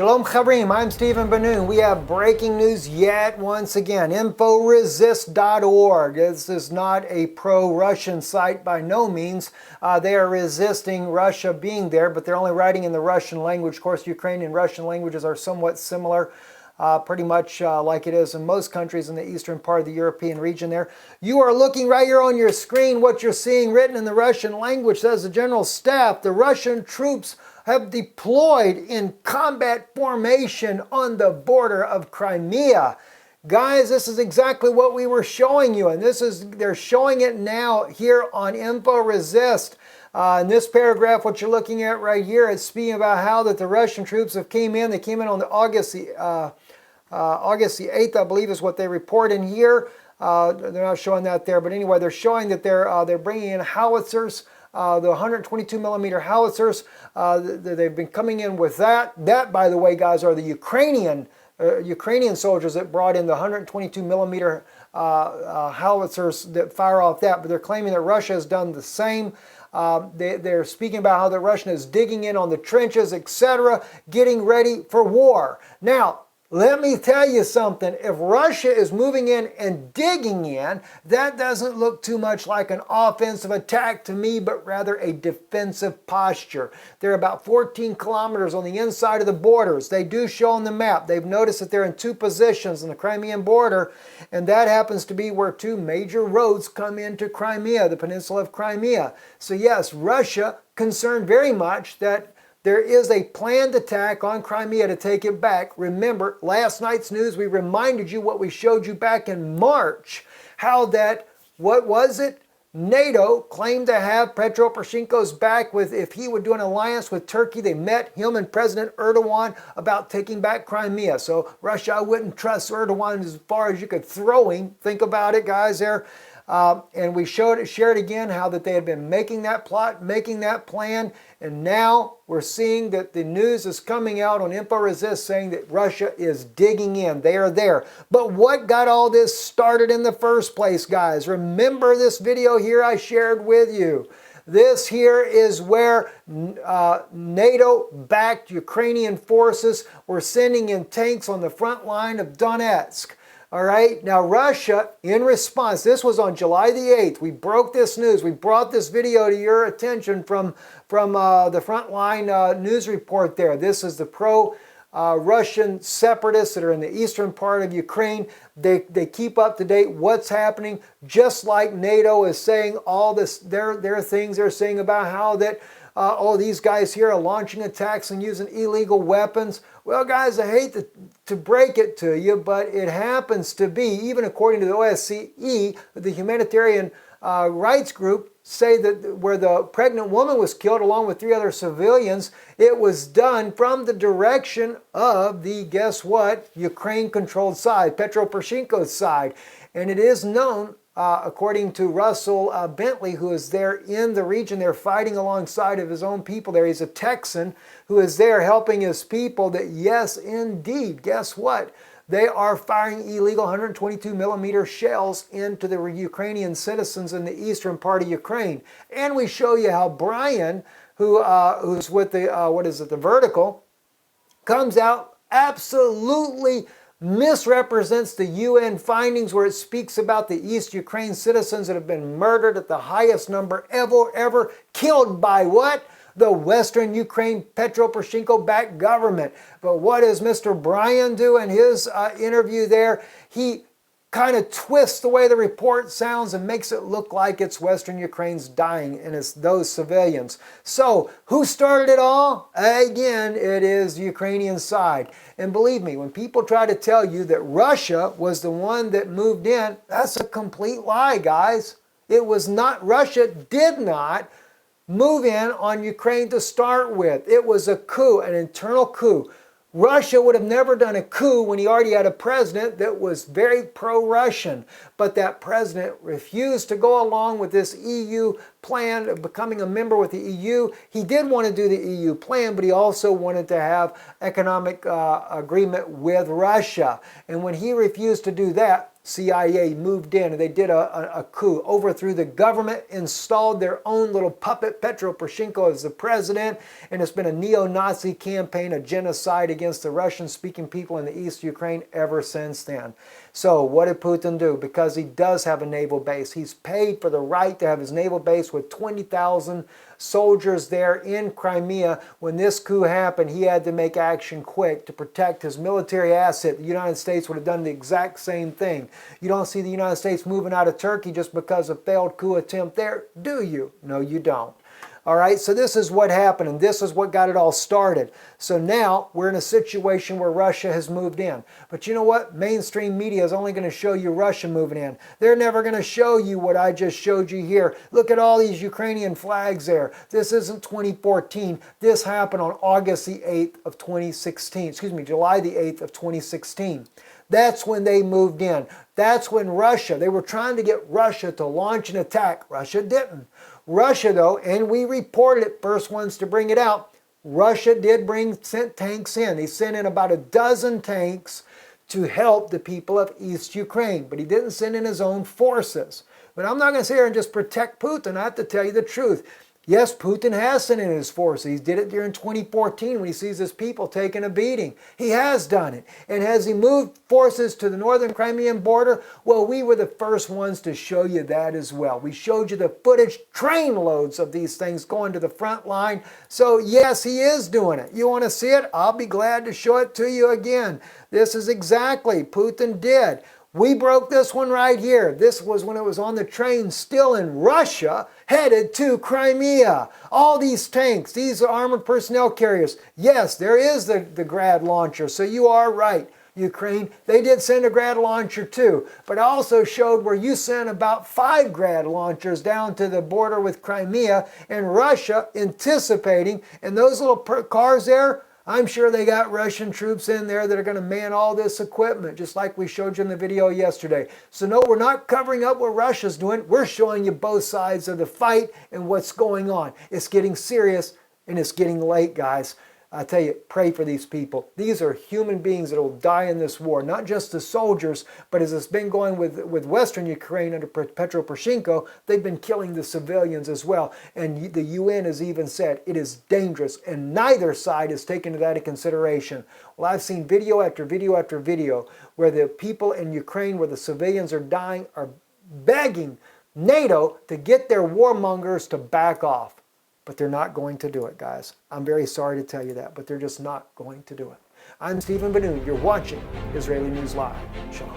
Shalom Chavrim, I'm Stephen Ben-Nun. We have breaking news yet once again. InfoResist.org. This is not a pro-Russian site by no means. They are resisting Russia being there, but they're only writing in the Russian language. Of course, Ukrainian and Russian languages are somewhat similar. Pretty much like it is in most countries in the eastern part of the European region there. You are looking right here on your screen. What you're seeing written in the Russian language says the General Staff, the Russian troops have deployed in combat formation on the border of Crimea. Guys, this is exactly what we were showing you, and they're showing it now here on InfoResist. In this paragraph, what you're looking at right here, it's speaking about how that the Russian troops have came in. They came in on August the 8th, I believe, is what they report in here. They're not showing that there, but anyway, they're showing that they're bringing in howitzers. The 122 millimeter howitzers, they've been coming in with that. That, by the way, guys, are the Ukrainian soldiers that brought in the 122 millimeter howitzers that fire off that. But they're claiming that Russia has done the same. They're speaking about how the Russian is digging in on the trenches, etc., getting ready for war. Now, let me tell you something. If Russia is moving in and digging in, that doesn't look too much like an offensive attack to me, but rather a defensive posture. They're about 14 kilometers on the inside of the borders. They do show on the map. They've noticed that they're in two positions on the Crimean border, and that happens to be where two major roads come into Crimea, the peninsula of Crimea. So yes, Russia concerned very much that there is a planned attack on Crimea to take it back. Remember, last night's news, we reminded you what we showed you back in March, how that, what was it? NATO claimed to have Petro Poroshenko's back with, if he would do an alliance with Turkey. They met him and President Erdogan about taking back Crimea. So Russia wouldn't trust Erdogan as far as you could throw him. Think about it, guys, there. And we shared again how that they had been making that plot, making that plan, and now we're seeing that the news is coming out on InfoResist saying that Russia is digging in. They are there. But what got all this started in the first place, guys? Remember this video here I shared with you. This here is where NATO-backed Ukrainian forces were sending in tanks on the front line of Donetsk. All right, now Russia, in response, this was on July the 8th. We broke this news. We brought this video to your attention from the Frontline news report there. This is the pro-Russian separatists that are in the eastern part of Ukraine. They keep up to date what's happening, just like NATO is saying all this, their things they're saying about how that these guys here are launching attacks and using illegal weapons. Well, guys, I hate to break it to you, but it happens to be, even according to the OSCE, the humanitarian rights group, say that where the pregnant woman was killed along with 3 other civilians, it was done from the direction of the, guess what, Ukraine-controlled side, Petro Poroshenko's side. And it is known, according to Russell Bentley, who is there in the region, they're fighting alongside of his own people there. He's a Texan who is there helping his people, that yes, indeed, guess what? They are firing illegal 122 millimeter shells into the Ukrainian citizens in the eastern part of Ukraine. And we show you how Brian, who's with the, the Vertical, comes out absolutely misrepresents the UN findings where it speaks about the East Ukraine citizens that have been murdered at the highest number ever killed by what? The Western Ukraine Petro Poroshenko-backed government. But what does Mr. Brian do in his interview there? He kind of twists the way the report sounds and makes it look like it's Western Ukraine's dying and it's those civilians. So, who started it all? Again, it is the Ukrainian side. And believe me, when people try to tell you that Russia was the one that moved in, that's a complete lie, guys. It was not. Russia did not move in on Ukraine to start with. It was a coup, an internal coup. Russia would have never done a coup when he already had a president that was very pro-Russian. But that president refused to go along with this EU plan of becoming a member with the EU. He did want to do the EU plan, but he also wanted to have economic agreement with Russia. And when he refused to do that, CIA moved in and they did a coup, overthrew the government, installed their own little puppet, Petro Poroshenko, as the president, and it's been a neo-Nazi campaign, a genocide against the Russian-speaking people in the East Ukraine ever since then. So what did Putin do? Because he does have a naval base. He's paid for the right to have his naval base with 20,000 soldiers there in Crimea. When this coup happened, he had to make action quick to protect his military asset. The United States would have done the exact same thing. You don't see the United States moving out of Turkey just because of failed coup attempt there, do you? No, you don't. All right, so this is what happened, and this is what got it all started. So now we're in a situation where Russia has moved in. But you know what? Mainstream media is only going to show you Russia moving in. They're never going to show you what I just showed you here. Look at all these Ukrainian flags there. This isn't 2014. This happened on August the 8th of 2016. Excuse me, July the 8th of 2016. That's when they moved in. That's when Russia, they were trying to get Russia to launch an attack. Russia didn't. Russia, though, and we reported it, first ones to bring it out, Russia did sent tanks in. He sent in about a dozen tanks to help the people of East Ukraine, but he didn't send in his own forces. But I'm not going to sit here and just protect Putin. I have to tell you the truth. Yes, Putin has sent in his forces. He did it during 2014 when he sees his people taking a beating. He has done it. And has he moved forces to the northern Crimean border? Well, we were the first ones to show you that as well. We showed you the footage, train loads of these things going to the front line. So yes, he is doing it. You want to see it? I'll be glad to show it to you again. This is exactly Putin did. We broke this one right here. This was when it was on the train still in Russia, headed to Crimea. All these tanks, these are armored personnel carriers. Yes, there is the Grad launcher, so you are right, Ukraine. They did send a Grad launcher too, but I also showed where you sent about 5 Grad launchers down to the border with Crimea and Russia anticipating, and those little cars there, I'm sure they got Russian troops in there that are going to man all this equipment, just like we showed you in the video yesterday. So no, we're not covering up what Russia's doing. We're showing you both sides of the fight and what's going on. It's getting serious and it's getting late, guys. I tell you, pray for these people. These are human beings that will die in this war, not just the soldiers, but as it's been going with Western Ukraine under Petro Poroshenko, they've been killing the civilians as well. And the UN has even said it is dangerous, and neither side has taken that into consideration. Well, I've seen video after video after video where the people in Ukraine, where the civilians are dying, are begging NATO to get their warmongers to back off. But they're not going to do it, guys. I'm very sorry to tell you that, but they're just not going to do it. I'm Stephen Ben-Nun. You're watching Israeli News Live. Shalom.